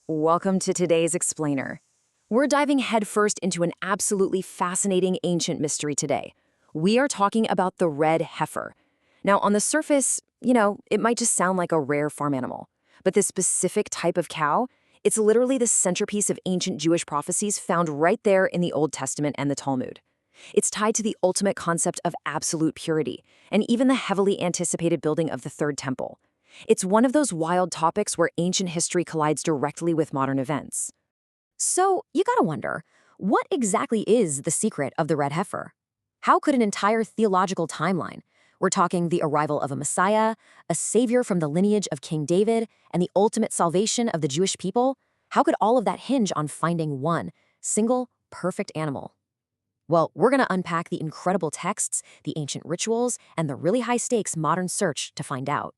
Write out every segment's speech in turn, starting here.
Welcome to today's Explainer. We're diving headfirst into an absolutely fascinating ancient mystery today. We are talking about the red heifer. Now, on the surface, it might just sound like a rare farm animal. But this specific type of cow, it's literally the centerpiece of ancient Jewish prophecies found right there in the Old Testament and the Talmud. It's tied to the ultimate concept of absolute purity, and even the heavily anticipated building of the Third Temple. It's one of those wild topics where ancient history collides directly with modern events. So, you gotta wonder, what exactly is the secret of the red heifer? How could an entire theological timeline, we're talking the arrival of a Messiah, a savior from the lineage of King David, and the ultimate salvation of the Jewish people, how could all of that hinge on finding one single, perfect animal? Well, we're gonna unpack the incredible texts, the ancient rituals, and the really high-stakes modern search to find out.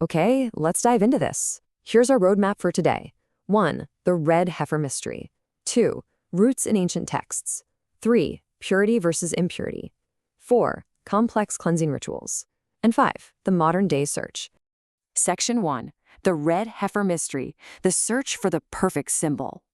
Okay, let's dive into this. Here's our roadmap for today. 1. The red heifer mystery. 2. Roots in ancient texts. 3. Purity versus impurity. 4. Complex cleansing rituals. And 5. The modern-day search. Section 1. The red heifer mystery, the search for the perfect symbol.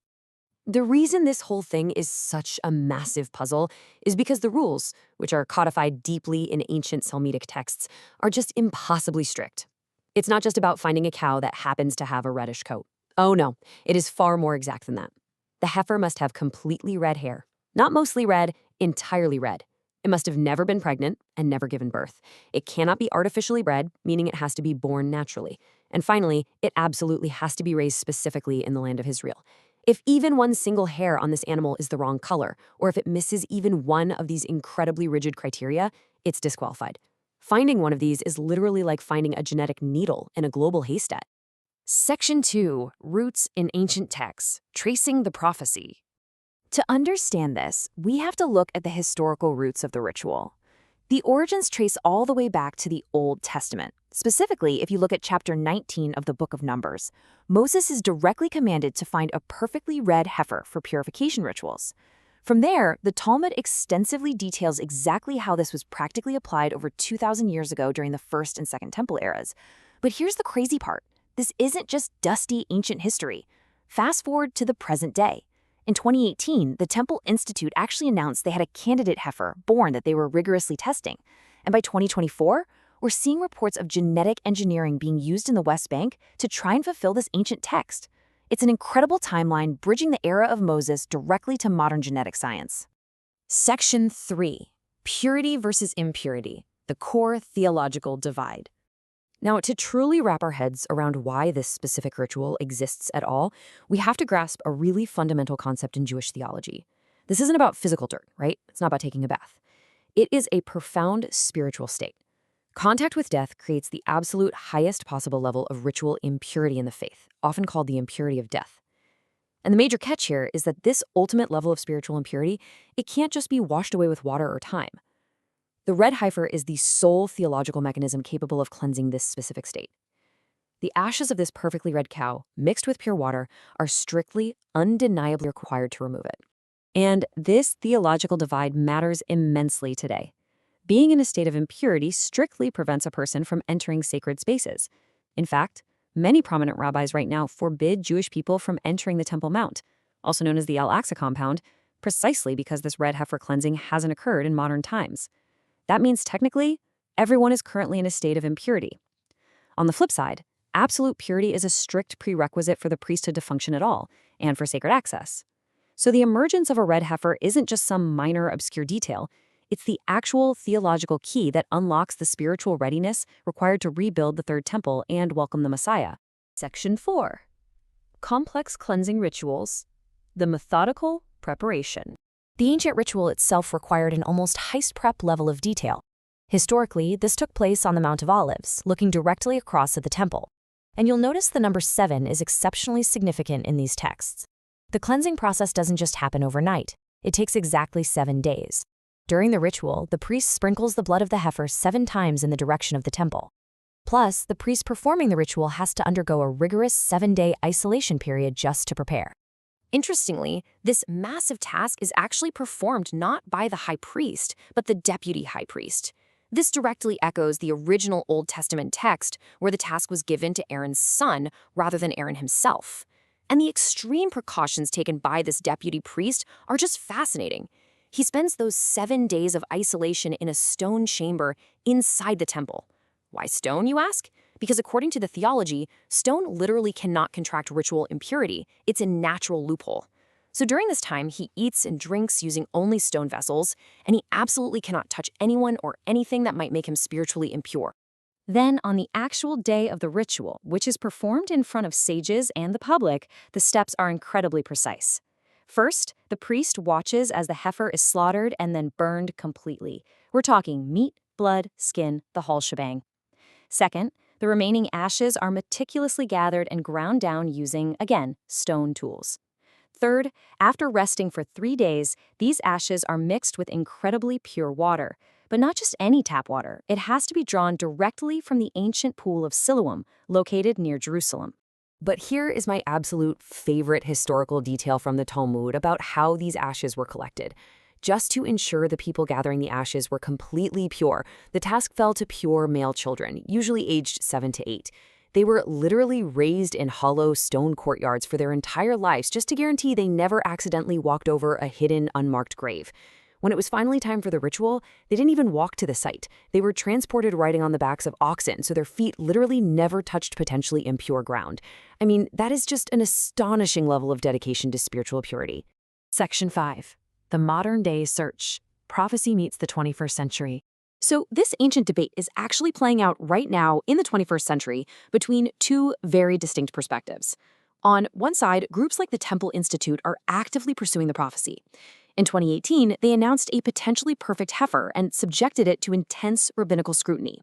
The reason this whole thing is such a massive puzzle is because the rules, which are codified deeply in ancient Talmudic texts, are just impossibly strict. It's not just about finding a cow that happens to have a reddish coat. Oh no, it is far more exact than that. The heifer must have completely red hair. Not mostly red, entirely red. It must have never been pregnant and never given birth. It cannot be artificially bred, meaning it has to be born naturally. And finally, it absolutely has to be raised specifically in the land of Israel. If even one single hair on this animal is the wrong color, or if it misses even one of these incredibly rigid criteria, it's disqualified. Finding one of these is literally like finding a genetic needle in a global haystack. Section 2. Roots in ancient texts, tracing the prophecy. To understand this, we have to look at the historical roots of the ritual. The origins trace all the way back to the Old Testament. Specifically, if you look at chapter 19 of the book of Numbers, Moses is directly commanded to find a perfectly red heifer for purification rituals. From there, the Talmud extensively details exactly how this was practically applied over 2,000 years ago during the First and Second Temple eras. But here's the crazy part. This isn't just dusty ancient history. Fast forward to the present day. In 2018, the Temple Institute actually announced they had a candidate heifer born that they were rigorously testing. And by 2024, we're seeing reports of genetic engineering being used in the West Bank to try and fulfill this ancient text. It's an incredible timeline bridging the era of Moses directly to modern genetic science. Section 3. Purity versus impurity, the core theological divide. Now, to truly wrap our heads around why this specific ritual exists at all, we have to grasp a really fundamental concept in Jewish theology. This isn't about physical dirt, right? It's not about taking a bath. It is a profound spiritual state. Contact with death creates the absolute highest possible level of ritual impurity in the faith, often called the impurity of death. And the major catch here is that this ultimate level of spiritual impurity, it can't just be washed away with water or time. The red heifer is the sole theological mechanism capable of cleansing this specific state. The ashes of this perfectly red cow, mixed with pure water, are strictly, undeniably required to remove it. And this theological divide matters immensely today. Being in a state of impurity strictly prevents a person from entering sacred spaces. In fact, many prominent rabbis right now forbid Jewish people from entering the Temple Mount, also known as the Al-Aqsa compound, precisely because this red heifer cleansing hasn't occurred in modern times. That means technically, everyone is currently in a state of impurity. On the flip side, absolute purity is a strict prerequisite for the priesthood to function at all, and for sacred access. So the emergence of a red heifer isn't just some minor obscure detail. It's the actual theological key that unlocks the spiritual readiness required to rebuild the Third Temple and welcome the Messiah. Section 4. Complex cleansing rituals, the methodical preparation. The ancient ritual itself required an almost heist prep level of detail. Historically, this took place on the Mount of Olives, looking directly across at the temple. And you'll notice the number 7 is exceptionally significant in these texts. The cleansing process doesn't just happen overnight. It takes exactly 7 days. During the ritual, the priest sprinkles the blood of the heifer 7 times in the direction of the temple. Plus, the priest performing the ritual has to undergo a rigorous 7-day isolation period just to prepare. Interestingly, this massive task is actually performed not by the high priest, but the deputy high priest. This directly echoes the original Old Testament text where the task was given to Aaron's son rather than Aaron himself. And the extreme precautions taken by this deputy priest are just fascinating. He spends those 7 days of isolation in a stone chamber inside the temple. Why stone, you ask? Because according to the theology, stone literally cannot contract ritual impurity. It's a natural loophole. So during this time, he eats and drinks using only stone vessels, and he absolutely cannot touch anyone or anything that might make him spiritually impure. Then, on the actual day of the ritual, which is performed in front of sages and the public, the steps are incredibly precise. First, the priest watches as the heifer is slaughtered and then burned completely. We're talking meat, blood, skin, the whole shebang. Second, the remaining ashes are meticulously gathered and ground down using, again, stone tools. Third, after resting for 3 days, these ashes are mixed with incredibly pure water. But not just any tap water. It has to be drawn directly from the ancient pool of Siloam, located near Jerusalem. But here is my absolute favorite historical detail from the Talmud about how these ashes were collected. Just to ensure the people gathering the ashes were completely pure, the task fell to pure male children, usually aged 7 to 8. They were literally raised in hollow stone courtyards for their entire lives just to guarantee they never accidentally walked over a hidden, unmarked grave. When it was finally time for the ritual, they didn't even walk to the site. They were transported riding on the backs of oxen, so their feet literally never touched potentially impure ground. I mean, that is just an astonishing level of dedication to spiritual purity. Section 5. The modern-day search. Prophecy meets the 21st century. So this ancient debate is actually playing out right now in the 21st century between two very distinct perspectives. On one side, groups like the Temple Institute are actively pursuing the prophecy. In 2018, they announced a potentially perfect heifer and subjected it to intense rabbinical scrutiny.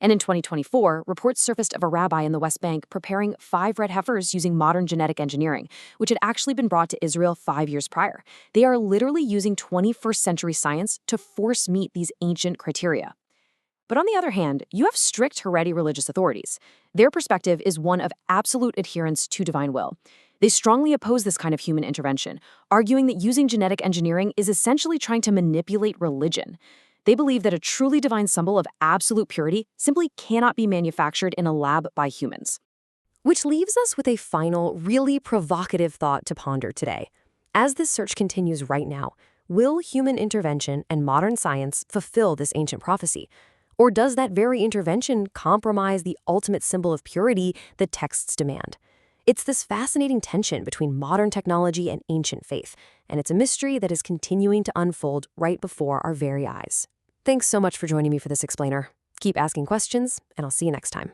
And in 2024, reports surfaced of a rabbi in the West Bank preparing 5 red heifers using modern genetic engineering, which had actually been brought to Israel 5 years prior. They are literally using 21st century science to force meet these ancient criteria. But on the other hand, you have strict Haredi religious authorities. Their perspective is one of absolute adherence to divine will. They strongly oppose this kind of human intervention, arguing that using genetic engineering is essentially trying to manipulate religion. They believe that a truly divine symbol of absolute purity simply cannot be manufactured in a lab by humans. Which leaves us with a final, really provocative thought to ponder today. As this search continues right now, will human intervention and modern science fulfill this ancient prophecy? Or does that very intervention compromise the ultimate symbol of purity the texts demand? It's this fascinating tension between modern technology and ancient faith, and it's a mystery that is continuing to unfold right before our very eyes. Thanks so much for joining me for this explainer. Keep asking questions, and I'll see you next time.